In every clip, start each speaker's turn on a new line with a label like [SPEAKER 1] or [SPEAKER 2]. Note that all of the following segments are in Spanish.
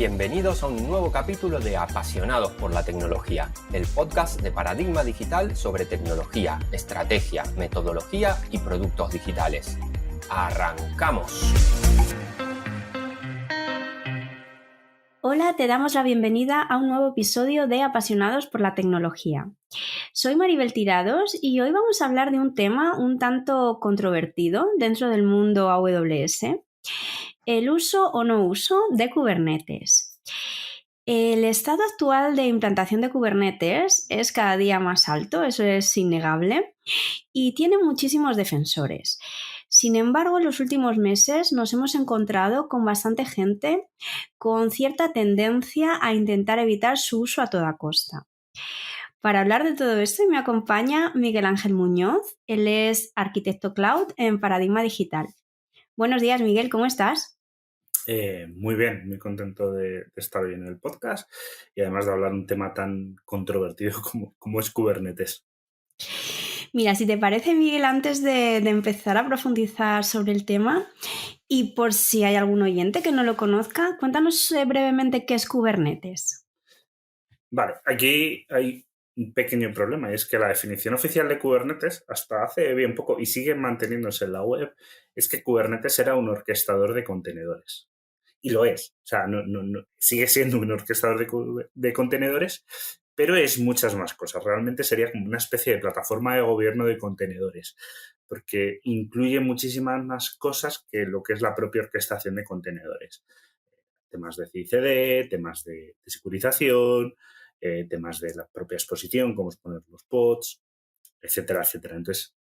[SPEAKER 1] Bienvenidos a un nuevo capítulo de Apasionados por la Tecnología, el podcast de Paradigma Digital sobre tecnología, estrategia, metodología y productos digitales. ¡Arrancamos!
[SPEAKER 2] Hola, te damos la bienvenida a un nuevo episodio de Apasionados por la Tecnología. Soy Maribel Tirados y hoy vamos a hablar de un tema un tanto controvertido dentro del mundo AWS, el uso o no uso de Kubernetes. El estado actual de implantación de Kubernetes es cada día más alto, eso es innegable, y tiene muchísimos defensores. Sin embargo, en los últimos meses nos hemos encontrado con bastante gente con cierta tendencia a intentar evitar su uso a toda costa. Para hablar de todo esto me acompaña Miguel Ángel Muñoz. Él es arquitecto cloud en Paradigma Digital. Buenos días, Miguel, ¿cómo estás?
[SPEAKER 3] Muy bien, muy contento de estar hoy en el podcast y además de hablar un tema tan controvertido como es Kubernetes.
[SPEAKER 2] Mira, si te parece, Miguel, antes de empezar a profundizar sobre el tema, y por si hay algún oyente que no lo conozca, cuéntanos brevemente qué es Kubernetes.
[SPEAKER 3] Vale, aquí hay un pequeño problema y es que la definición oficial de Kubernetes, hasta hace bien poco y sigue manteniéndose en la web, es que Kubernetes era un orquestador de contenedores. Y lo es. O sea, no, sigue siendo un orquestador de contenedores, pero es muchas más cosas. Realmente sería como una especie de plataforma de gobierno de contenedores, porque incluye muchísimas más cosas que lo que es la propia orquestación de contenedores. Temas de CI/CD, temas de securización, temas de la propia exposición, como es poner los pods, etcétera, etcétera. Entonces,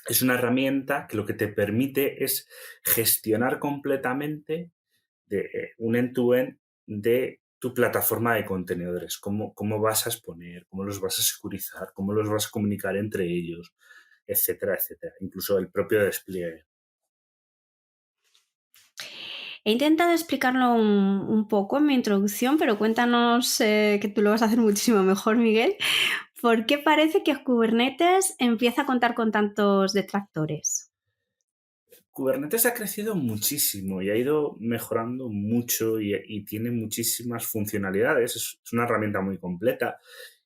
[SPEAKER 3] es una herramienta que lo que te permite es gestionar completamente un end-to-end de tu plataforma de contenedores, cómo vas a exponer, cómo los vas a securizar, cómo los vas a comunicar entre ellos, etcétera, etcétera. Incluso el propio despliegue.
[SPEAKER 2] He intentado explicarlo un poco en mi introducción, pero cuéntanos, que tú lo vas a hacer muchísimo mejor, Miguel. ¿Por qué parece que Kubernetes empieza a contar con tantos detractores?
[SPEAKER 3] Kubernetes ha crecido muchísimo y ha ido mejorando mucho y tiene muchísimas funcionalidades. Es una herramienta muy completa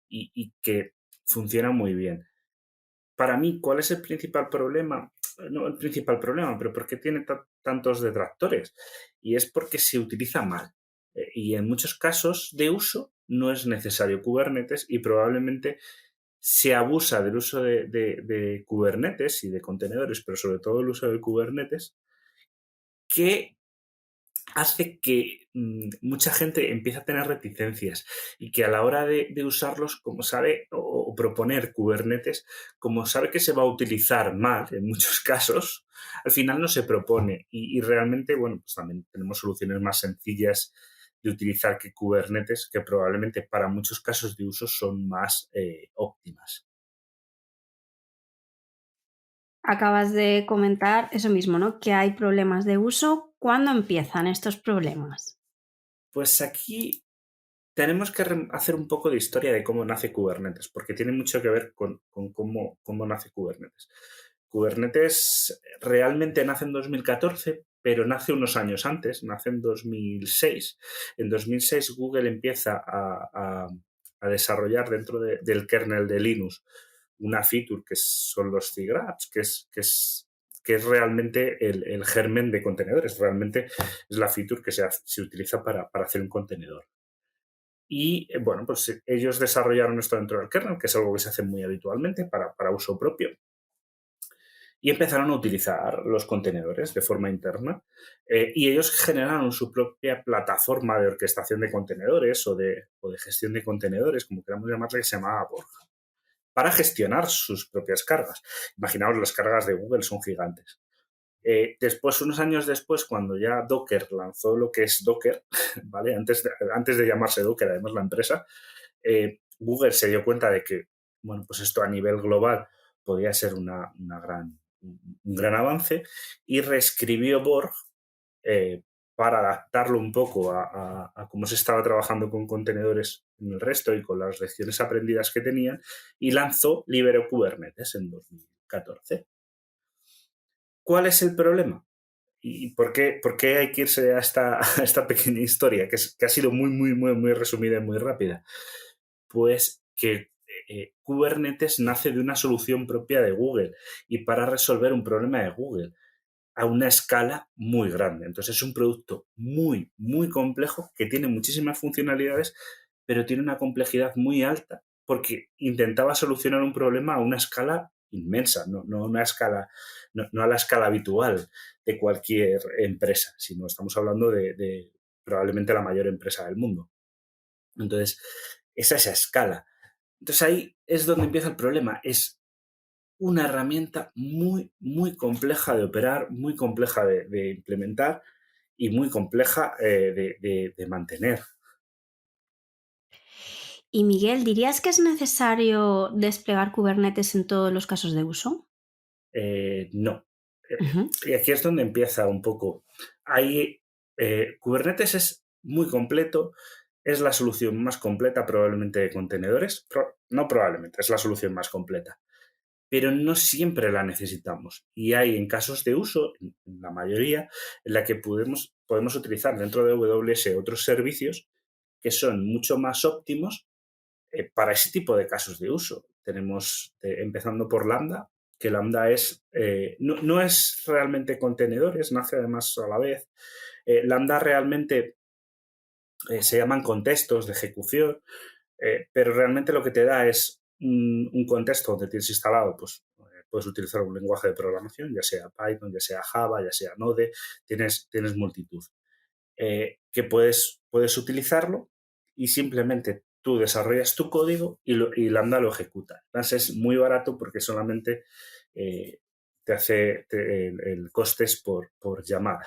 [SPEAKER 3] y que funciona muy bien. Para mí, ¿cuál es el principal problema? No el principal problema, pero ¿por qué tiene tantos detractores? Y es porque se utiliza mal. Y en muchos casos de uso no es necesario Kubernetes y probablemente se abusa del uso de Kubernetes y de contenedores, pero sobre todo el uso de Kubernetes, que hace que mucha gente empiece a tener reticencias y que a la hora de usarlos, como sabe, o proponer Kubernetes, como sabe que se va a utilizar mal en muchos casos, al final no se propone. Y realmente, bueno, pues también tenemos soluciones más sencillas de utilizar que Kubernetes, que probablemente para muchos casos de uso son más óptimas.
[SPEAKER 2] Acabas de comentar eso mismo, ¿no? Que hay problemas de uso. ¿Cuándo empiezan estos problemas?
[SPEAKER 3] Pues aquí tenemos que hacer un poco de historia de cómo nace Kubernetes, porque tiene mucho que ver con cómo nace Kubernetes. Kubernetes realmente nace en 2014, pero nace unos años antes, nace en 2006. En 2006 Google empieza a desarrollar dentro del kernel de Linux una feature que son los cgraph, que es realmente el germen de contenedores. Realmente es la feature que se utiliza para hacer un contenedor. Y bueno, pues ellos desarrollaron esto dentro del kernel, que es algo que se hace muy habitualmente para uso propio. Y empezaron a utilizar los contenedores de forma interna. Y ellos generaron su propia plataforma de orquestación de contenedores o de gestión de contenedores, como queramos llamarle, que se llamaba Borg, para gestionar sus propias cargas. Imaginaos, las cargas de Google son gigantes. Después, unos años después, cuando ya Docker lanzó lo que es Docker, ¿vale? Antes de llamarse Docker, además, la empresa, Google se dio cuenta de que, bueno, pues esto a nivel global podía ser un gran avance y reescribió Borg para adaptarlo un poco a cómo se estaba trabajando con contenedores en el resto y con las lecciones aprendidas que tenían, y lanzó Libero Kubernetes en 2014. ¿Cuál es el problema? ¿Y por qué hay que irse a esta pequeña historia que ha sido muy, muy, muy, muy resumida y muy rápida? Pues que Kubernetes nace de una solución propia de Google y para resolver un problema de Google a una escala muy grande. Entonces es un producto muy, muy complejo que tiene muchísimas funcionalidades, pero tiene una complejidad muy alta porque intentaba solucionar un problema a una escala inmensa, no a una escala, no a la escala habitual de cualquier empresa, sino estamos hablando de probablemente la mayor empresa del mundo. Entonces, esa escala. Entonces ahí es donde empieza el problema. Es una herramienta muy, muy compleja de operar, muy compleja de implementar y muy compleja de mantener.
[SPEAKER 2] Y Miguel, ¿dirías que es necesario desplegar Kubernetes en todos los casos de uso?
[SPEAKER 3] No.
[SPEAKER 2] Ujú.
[SPEAKER 3] Y aquí es donde empieza un poco. Kubernetes es muy completo, es la solución más completa probablemente de contenedores. No probablemente, es la solución más completa. Pero no siempre la necesitamos. Y hay en casos de uso, en la mayoría, en la que podemos utilizar dentro de AWS otros servicios que son mucho más óptimos para ese tipo de casos de uso. Tenemos, empezando por Lambda, que Lambda no es realmente contenedores, nace además a la vez. Lambda realmente se llaman contextos de ejecución, pero realmente lo que te da es un contexto donde tienes instalado, pues puedes utilizar un lenguaje de programación, ya sea Python, ya sea Java, ya sea Node, tienes multitud. Que puedes utilizarlo y simplemente tú desarrollas tu código y Lambda lo ejecuta. Además es muy barato porque solamente te hace el coste es por llamada.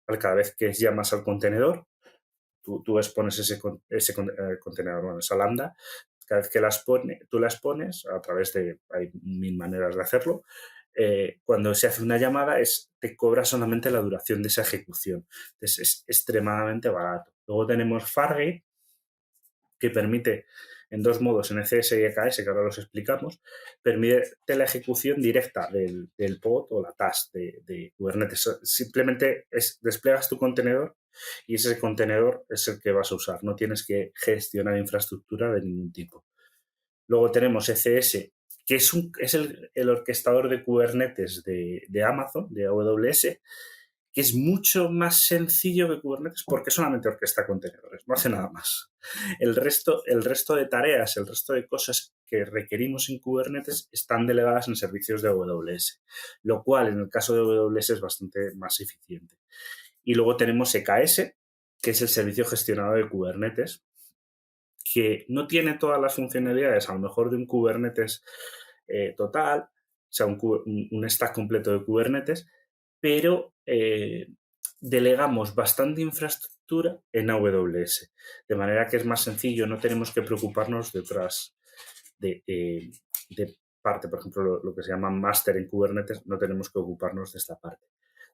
[SPEAKER 3] ¿Vale? Cada vez que llamas al contenedor, tú expones ese contenedor, bueno, esa lambda, cada vez que tú las pones, a través hay mil maneras de hacerlo, cuando se hace una llamada te cobra solamente la duración de esa ejecución. Entonces es extremadamente barato. Luego tenemos Fargate, que permite en dos modos, en ECS y EKS, que ahora los explicamos, permite la ejecución directa del pod o la task de Kubernetes. Simplemente desplegas tu contenedor y ese contenedor es el que vas a usar. No tienes que gestionar infraestructura de ningún tipo. Luego tenemos ECS, que es el orquestador de Kubernetes de Amazon, de AWS, que es mucho más sencillo que Kubernetes porque solamente orquesta contenedores, no hace nada más. El resto de tareas, el resto de cosas que requerimos en Kubernetes están delegadas en servicios de AWS, lo cual en el caso de AWS es bastante más eficiente. Y luego tenemos EKS, que es el servicio gestionado de Kubernetes, que no tiene todas las funcionalidades, a lo mejor de un Kubernetes total, o sea, un stack completo de Kubernetes, pero delegamos bastante infraestructura en AWS, de manera que es más sencillo, no tenemos que preocuparnos de otras, de parte, por ejemplo, lo que se llama master en Kubernetes, no tenemos que ocuparnos de esta parte.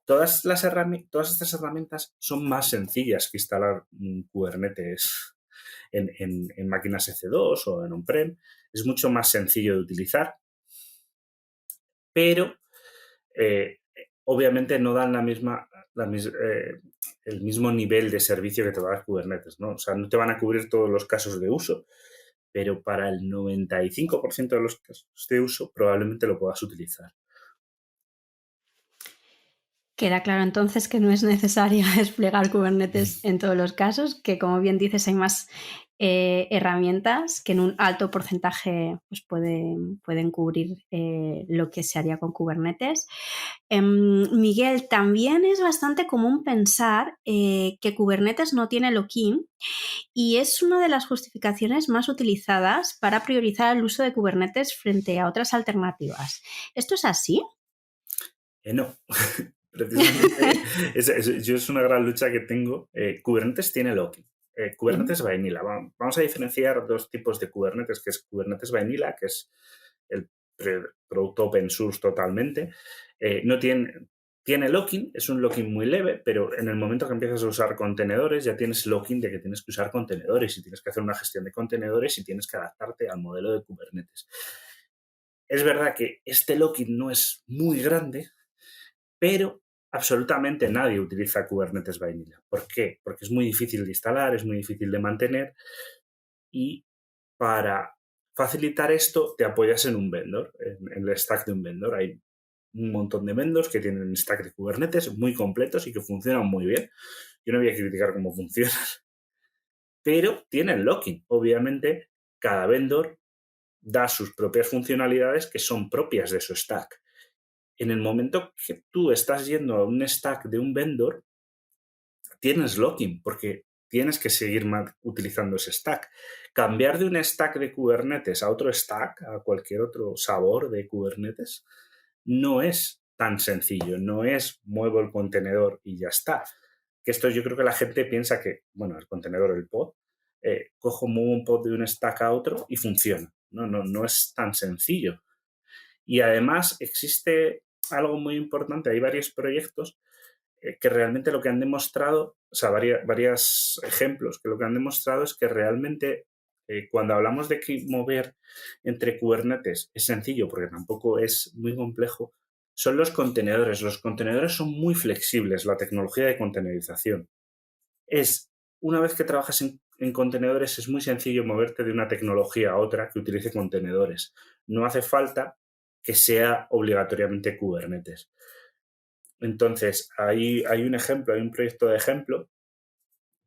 [SPEAKER 3] Todas estas herramientas son más sencillas que instalar Kubernetes en máquinas EC2 o en on-prem. Es mucho más sencillo de utilizar, pero obviamente no dan el mismo nivel de servicio que te va a dar Kubernetes, ¿no? O sea, no te van a cubrir todos los casos de uso, pero para el 95% de los casos de uso probablemente lo puedas utilizar.
[SPEAKER 2] Queda claro entonces que no es necesario desplegar Kubernetes en todos los casos, que como bien dices hay más herramientas que en un alto porcentaje pues pueden cubrir lo que se haría con Kubernetes. Miguel, también es bastante común pensar que Kubernetes no tiene lock-in y es una de las justificaciones más utilizadas para priorizar el uso de Kubernetes frente a otras alternativas. ¿Esto es así?
[SPEAKER 3] No. Precisamente, yo es una gran lucha que tengo. Kubernetes tiene lock-in. Kubernetes Vanilla. Vamos a diferenciar dos tipos de Kubernetes, que es Kubernetes Vanilla, que es el producto open source totalmente. No tiene lock-in, es un lock-in muy leve, pero en el momento que empiezas a usar contenedores ya tienes lock-in de que tienes que usar contenedores y tienes que hacer una gestión de contenedores y tienes que adaptarte al modelo de Kubernetes. Es verdad que este lock-in no es muy grande, pero absolutamente nadie utiliza Kubernetes Vanilla. ¿Por qué? Porque es muy difícil de instalar, es muy difícil de mantener y para facilitar esto te apoyas en un vendor, en el stack de un vendor. Hay un montón de vendors que tienen un stack de Kubernetes muy completos y que funcionan muy bien. Yo no voy a criticar cómo funcionan, pero tienen locking. Obviamente, cada vendor da sus propias funcionalidades que son propias de su stack. En el momento que tú estás yendo a un stack de un vendor, tienes locking porque tienes que seguir utilizando ese stack. Cambiar de un stack de Kubernetes a otro stack, a cualquier otro sabor de Kubernetes, no es tan sencillo. No es muevo el contenedor y ya está. Que esto yo creo que la gente piensa que, bueno, el contenedor, el pod, muevo un pod de un stack a otro y funciona. No es tan sencillo. Y además existe algo muy importante. Hay varios proyectos que realmente lo que han demostrado, o sea, varios ejemplos, que lo que han demostrado es que realmente cuando hablamos de que mover entre Kubernetes es sencillo, porque tampoco es muy complejo, son los contenedores. Los contenedores son muy flexibles, la tecnología de contenerización. Una vez que trabajas en contenedores, es muy sencillo moverte de una tecnología a otra que utilice contenedores. No hace falta que sea obligatoriamente Kubernetes. Entonces, hay un ejemplo, hay un proyecto de ejemplo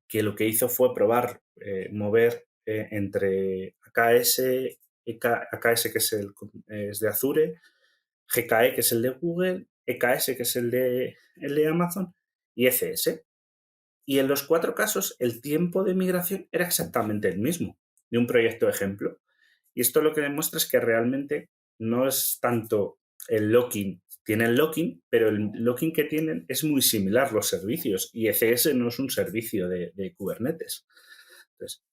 [SPEAKER 3] que lo que hizo fue probar mover entre AKS, AKS que es de Azure, GKE que es el de Google, EKS que es el de Amazon y ECS. Y en los 4 casos el tiempo de migración era exactamente el mismo de un proyecto de ejemplo. Y esto lo que demuestra es que realmente no es tanto el locking. Tienen locking, pero el locking que tienen es muy similar los servicios y ECS no es un servicio de Kubernetes. Entonces,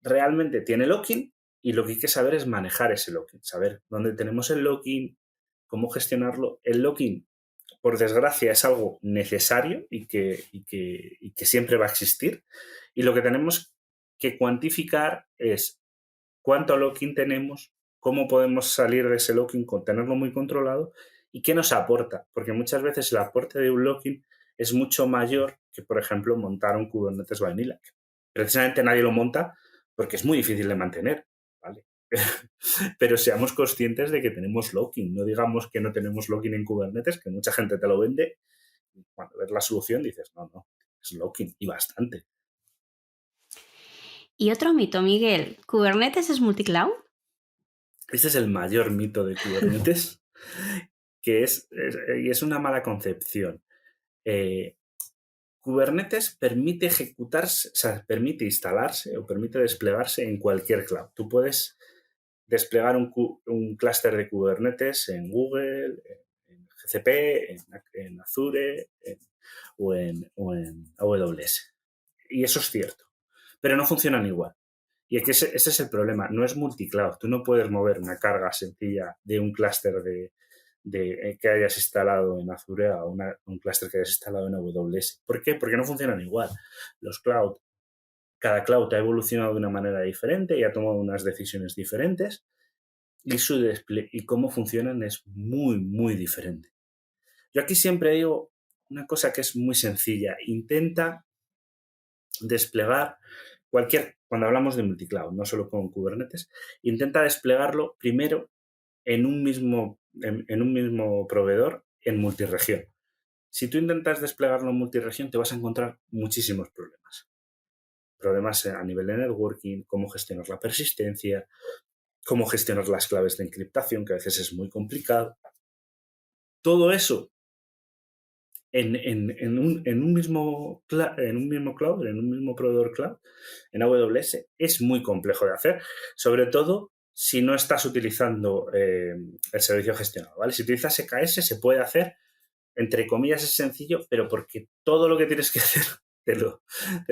[SPEAKER 3] realmente tiene locking y lo que hay que saber es manejar ese locking, saber dónde tenemos el locking, cómo gestionarlo. El locking, por desgracia, es algo necesario y que siempre va a existir. Y lo que tenemos que cuantificar es cuánto locking tenemos, cómo podemos salir de ese locking con tenerlo muy controlado y qué nos aporta. Porque muchas veces el aporte de un locking es mucho mayor que, por ejemplo, montar un Kubernetes Vanilla. Precisamente nadie lo monta porque es muy difícil de mantener, ¿vale? Pero seamos conscientes de que tenemos locking. No digamos que no tenemos locking en Kubernetes, que mucha gente te lo vende. Y cuando ves la solución dices, no, es locking y bastante.
[SPEAKER 2] Y otro mito, Miguel, ¿Kubernetes es multicloud?
[SPEAKER 3] Este es el mayor mito de Kubernetes, que es una mala concepción. Kubernetes permite ejecutarse, o sea, permite instalarse o permite desplegarse en cualquier cloud. Tú puedes desplegar un clúster de Kubernetes en Google, en GCP, en Azure o en AWS. Y eso es cierto, pero no funcionan igual. Y es que ese es el problema, no es multicloud. Tú no puedes mover una carga sencilla de un clúster que hayas instalado en Azure a un clúster que hayas instalado en AWS. ¿Por qué? Porque no funcionan igual. Cada cloud ha evolucionado de una manera diferente y ha tomado unas decisiones diferentes y cómo funcionan es muy, muy diferente. Yo aquí siempre digo una cosa que es muy sencilla. Intenta desplegar cuando hablamos de multicloud, no solo con Kubernetes, intenta desplegarlo primero en un mismo proveedor en multirregión. Si tú intentas desplegarlo en multirregión, te vas a encontrar muchísimos problemas. Problemas a nivel de networking, cómo gestionar la persistencia, cómo gestionar las claves de encriptación, que a veces es muy complicado. Todo eso en un mismo cloud, en un mismo proveedor cloud, en AWS, es muy complejo de hacer, sobre todo si no estás utilizando el servicio gestionado, ¿vale? Si utilizas EKS se puede hacer, entre comillas es sencillo, pero porque todo lo que tienes que hacer te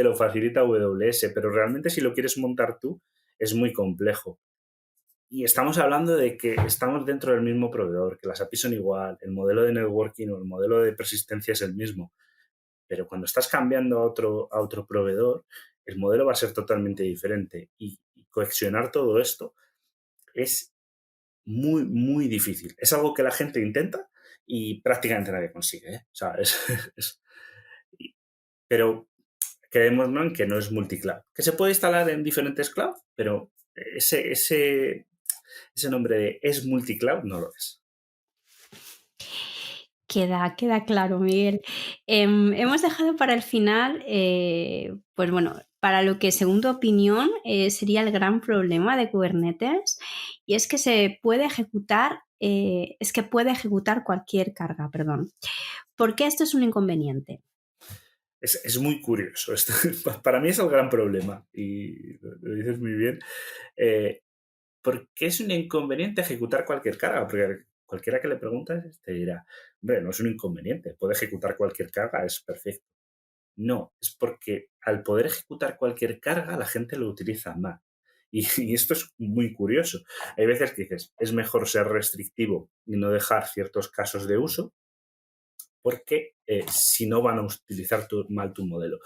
[SPEAKER 3] lo facilita AWS, pero realmente si lo quieres montar tú es muy complejo. Y estamos hablando de que estamos dentro del mismo proveedor, que las APIs son igual, el modelo de networking o el modelo de persistencia es el mismo. Pero cuando estás cambiando a otro proveedor, el modelo va a ser totalmente diferente. Y cohesionar todo esto es muy, muy difícil. Es algo que la gente intenta y prácticamente nadie consigue, ¿eh? O sea, pero quedémonos en que no es multicloud. Que se puede instalar en diferentes clouds, pero ese nombre de es multicloud no lo es.
[SPEAKER 2] Queda claro, Miguel. Hemos dejado para el final, pues bueno, para lo que según tu opinión sería el gran problema de Kubernetes, y es que puede ejecutar cualquier carga, perdón. ¿Por qué esto es un inconveniente?
[SPEAKER 3] Es muy curioso. Esto, para mí es el gran problema y lo dices muy bien. ¿Por qué es un inconveniente ejecutar cualquier carga? Porque cualquiera que le preguntes te dirá, hombre, no es un inconveniente, puede ejecutar cualquier carga, es perfecto. No, es porque al poder ejecutar cualquier carga, la gente lo utiliza más. Y esto es muy curioso. Hay veces que dices, es mejor ser restrictivo y no dejar ciertos casos de uso, porque si no van a utilizar mal tu modelo.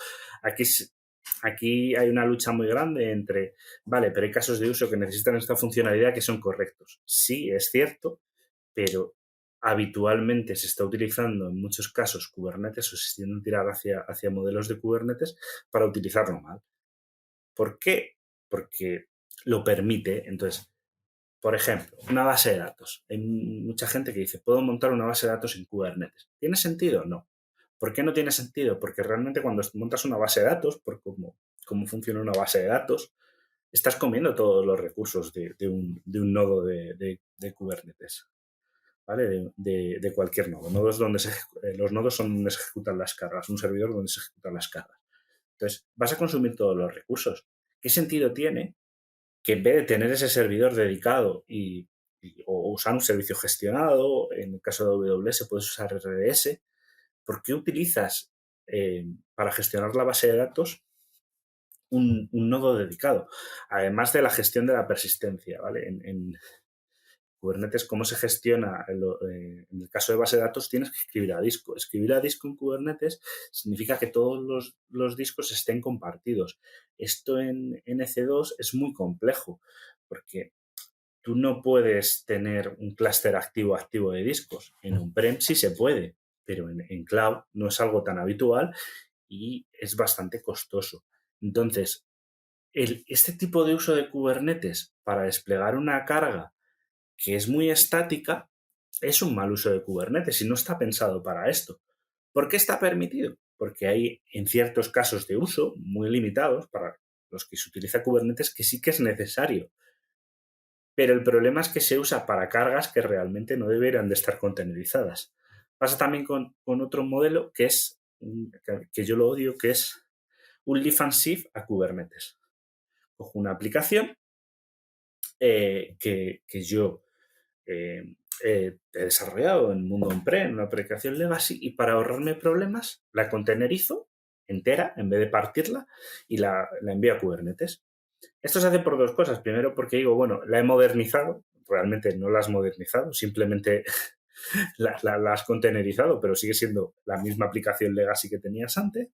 [SPEAKER 3] Aquí hay una lucha muy grande entre, vale, pero hay casos de uso que necesitan esta funcionalidad que son correctos. Sí, es cierto, pero habitualmente se está utilizando en muchos casos Kubernetes o se tienden a tirar hacia modelos de Kubernetes para utilizarlo mal. ¿Por qué? Porque lo permite. Entonces, por ejemplo, una base de datos. Hay mucha gente que dice, ¿puedo montar una base de datos en Kubernetes? ¿Tiene sentido? No. ¿Por qué no tiene sentido? Porque realmente cuando montas una base de datos, por cómo funciona una base de datos, estás comiendo todos los recursos de un nodo de Kubernetes, ¿vale? De cualquier nodo. Los nodos son donde se ejecutan las cargas, un servidor donde se ejecutan las cargas. Entonces, vas a consumir todos los recursos. ¿Qué sentido tiene que en vez de tener ese servidor dedicado o usar un servicio gestionado, en el caso de AWS puedes usar RDS, ¿por qué utilizas para gestionar la base de datos un nodo dedicado? Además de la gestión de la persistencia, ¿vale? En Kubernetes, ¿cómo se gestiona? En el caso de base de datos tienes que escribir a disco. Escribir a disco en Kubernetes significa que todos los discos estén compartidos. Esto en EC2 es muy complejo porque tú no puedes tener un clúster activo de discos. En on-prem sí se puede, pero en cloud no es algo tan habitual y es bastante costoso. Entonces, este tipo de uso de Kubernetes para desplegar una carga que es muy estática es un mal uso de Kubernetes y no está pensado para esto. ¿Por qué está permitido? Porque hay en ciertos casos de uso muy limitados para los que se utiliza Kubernetes que sí que es necesario. Pero el problema es que se usa para cargas que realmente no deberían de estar containerizadas. Pasa también con otro modelo que yo lo odio, que es un live and shift a Kubernetes. Cojo una aplicación que yo he desarrollado en el mundo on-prem, una aplicación legacy, y para ahorrarme problemas la containerizo entera en vez de partirla y la envío a Kubernetes. Esto se hace por dos cosas. Primero, porque digo, bueno, la he modernizado. Realmente no la has modernizado, simplemente la has containerizado, pero sigue siendo la misma aplicación legacy que tenías antes.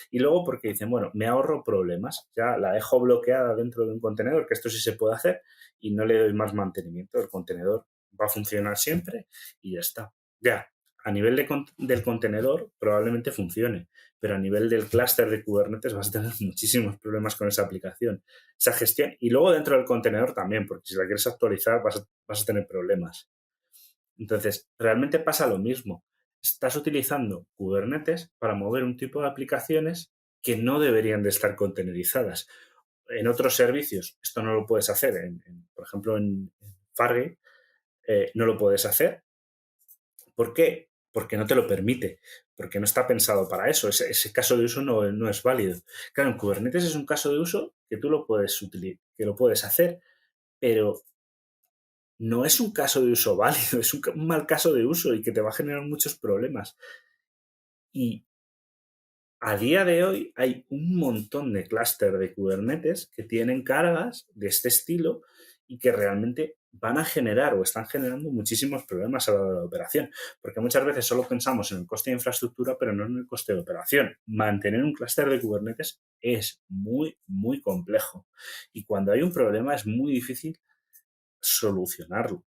[SPEAKER 3] Y luego porque dicen, bueno, me ahorro problemas. Ya la dejo bloqueada dentro de un contenedor, que esto sí se puede hacer, y no le doy más mantenimiento. El contenedor va a funcionar siempre y ya está. Ya, a nivel del contenedor probablemente funcione, pero a nivel del clúster de Kubernetes vas a tener muchísimos problemas con esa aplicación, esa gestión. Y luego dentro del contenedor también, porque si la quieres actualizar vas a tener problemas. Entonces, realmente pasa lo mismo. Estás utilizando Kubernetes para mover un tipo de aplicaciones que no deberían de estar containerizadas. En otros servicios esto no lo puedes hacer. Por ejemplo, en Fargate no lo puedes hacer. ¿Por qué? Porque no te lo permite, porque no está pensado para eso. Ese caso de uso no es válido. Claro, en Kubernetes es un caso de uso que tú lo puedes que lo puedes hacer, pero no es un caso de uso válido, es un mal caso de uso y que te va a generar muchos problemas. Y a día de hoy hay un montón de clúster de Kubernetes que tienen cargas de este estilo y que realmente van a generar o están generando muchísimos problemas a la hora de la operación. Porque muchas veces solo pensamos en el coste de infraestructura, pero no en el coste de operación. Mantener un clúster de Kubernetes es muy, muy complejo. Y cuando hay un problema es muy difícil solucionarlo.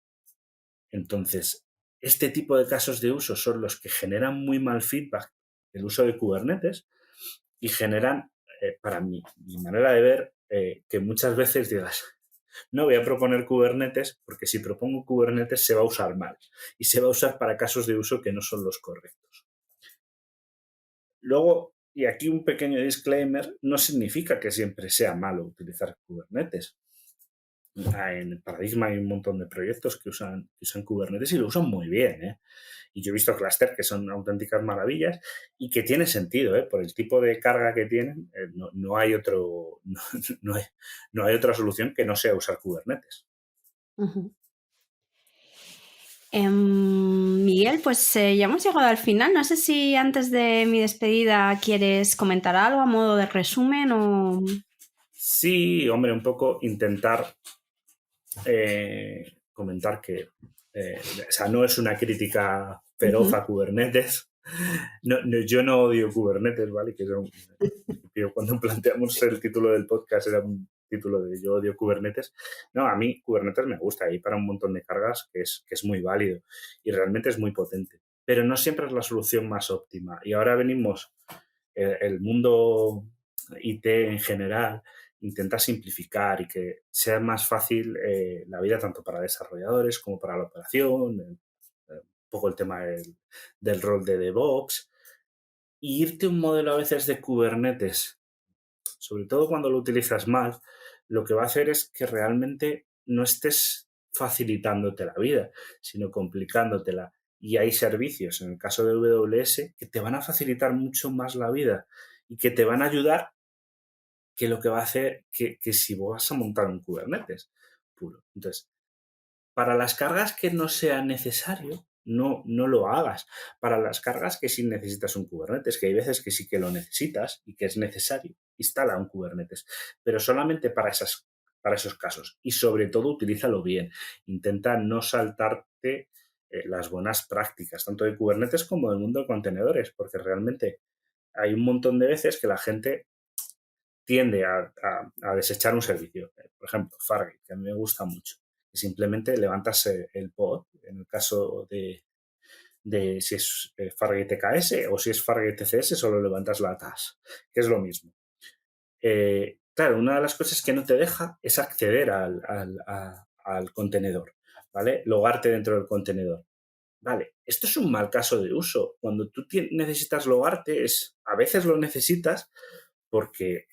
[SPEAKER 3] Entonces, este tipo de casos de uso son los que generan muy mal feedback el uso de Kubernetes y generan, para mi manera de ver, que muchas veces digas, no voy a proponer Kubernetes porque si propongo Kubernetes se va a usar mal y se va a usar para casos de uso que no son los correctos. Luego, y aquí un pequeño disclaimer, no significa que siempre sea malo utilizar Kubernetes. En Paradigma hay un montón de proyectos que usan Kubernetes y lo usan muy bien, ¿eh? Y yo he visto clusters que son auténticas maravillas y que tiene sentido, ¿eh? Por el tipo de carga que tienen, no hay otra solución que no sea usar Kubernetes.
[SPEAKER 2] Uh-huh. Miguel, pues ya hemos llegado al final. No sé si antes de mi despedida quieres comentar algo a modo de resumen o...
[SPEAKER 3] Sí, hombre, un poco intentar comentar que no es una crítica feroz a Kubernetes. Yo no odio Kubernetes, ¿vale? Que cuando planteamos el título del podcast era un título de yo odio Kubernetes. No, a mí Kubernetes me gusta y para un montón de cargas que es muy válido y realmente es muy potente. Pero no siempre es la solución más óptima. Y ahora venimos, el mundo IT en general intenta simplificar y que sea más fácil la vida tanto para desarrolladores como para la operación, un poco el tema del rol de DevOps, y irte a un modelo a veces de Kubernetes, sobre todo cuando lo utilizas mal, lo que va a hacer es que realmente no estés facilitándote la vida, sino complicándotela. Y hay servicios, en el caso de AWS, que te van a facilitar mucho más la vida y que te van a ayudar que lo que va a hacer que si vas a montar un Kubernetes puro. Entonces, para las cargas que no sea necesario, no lo hagas. Para las cargas que sí necesitas un Kubernetes, que hay veces que sí que lo necesitas y que es necesario, instala un Kubernetes. Pero solamente para esos casos. Y sobre todo, utilízalo bien. Intenta no saltarte las buenas prácticas, tanto de Kubernetes como del mundo de contenedores, porque realmente hay un montón de veces que la gente tiende a desechar un servicio. Por ejemplo, Fargate, que a mí me gusta mucho. Que simplemente levantas el pod, en el caso de si es Fargate TKS o si es Fargate TCS, solo levantas la TAS, que es lo mismo. Claro, una de las cosas que no te deja es acceder al contenedor, ¿vale? Logarte dentro del contenedor. Vale, esto es un mal caso de uso. Cuando tú necesitas logarte, a veces lo necesitas porque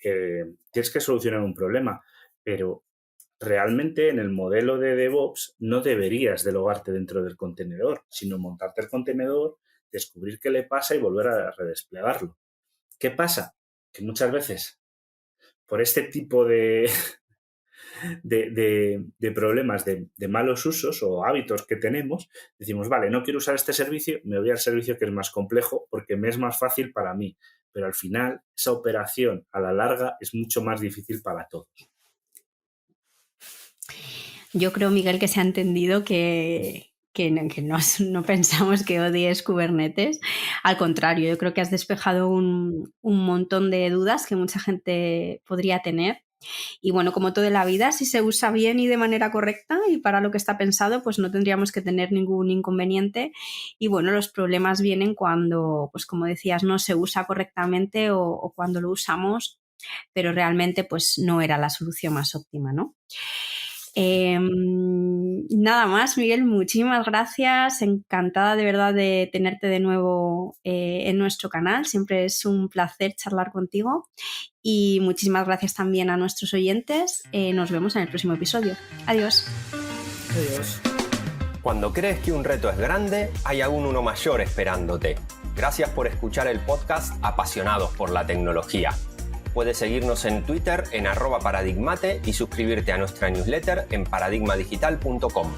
[SPEAKER 3] tienes que solucionar un problema, pero realmente en el modelo de DevOps no deberías de logarte dentro del contenedor, sino montarte el contenedor, descubrir qué le pasa y volver a redesplegarlo. ¿Qué pasa? Que muchas veces, por este tipo de problemas, de malos usos o hábitos que tenemos, decimos, vale, no quiero usar este servicio, me voy al servicio que es más complejo porque me es más fácil para mí. Pero al final, esa operación a la larga es mucho más difícil para todos.
[SPEAKER 2] Yo creo, Miguel, que se ha entendido que no pensamos que odies Kubernetes. Al contrario, yo creo que has despejado un montón de dudas que mucha gente podría tener. Y bueno, como todo en la vida, si se usa bien y de manera correcta y para lo que está pensado, pues no tendríamos que tener ningún inconveniente. Y bueno, los problemas vienen cuando, pues como decías, no se usa correctamente o cuando lo usamos, pero realmente pues no era la solución más óptima, ¿no? Nada más, Miguel, muchísimas gracias. Encantada de verdad de tenerte de nuevo en nuestro canal. Siempre es un placer charlar contigo. Y muchísimas gracias también a nuestros oyentes. Nos vemos en el próximo episodio. Adiós.
[SPEAKER 3] Adiós.
[SPEAKER 1] Cuando crees que un reto es grande, hay aún uno mayor esperándote. Gracias por escuchar el podcast Apasionados por la Tecnología. Puedes seguirnos en Twitter en @paradigmate y suscribirte a nuestra newsletter en paradigmadigital.com.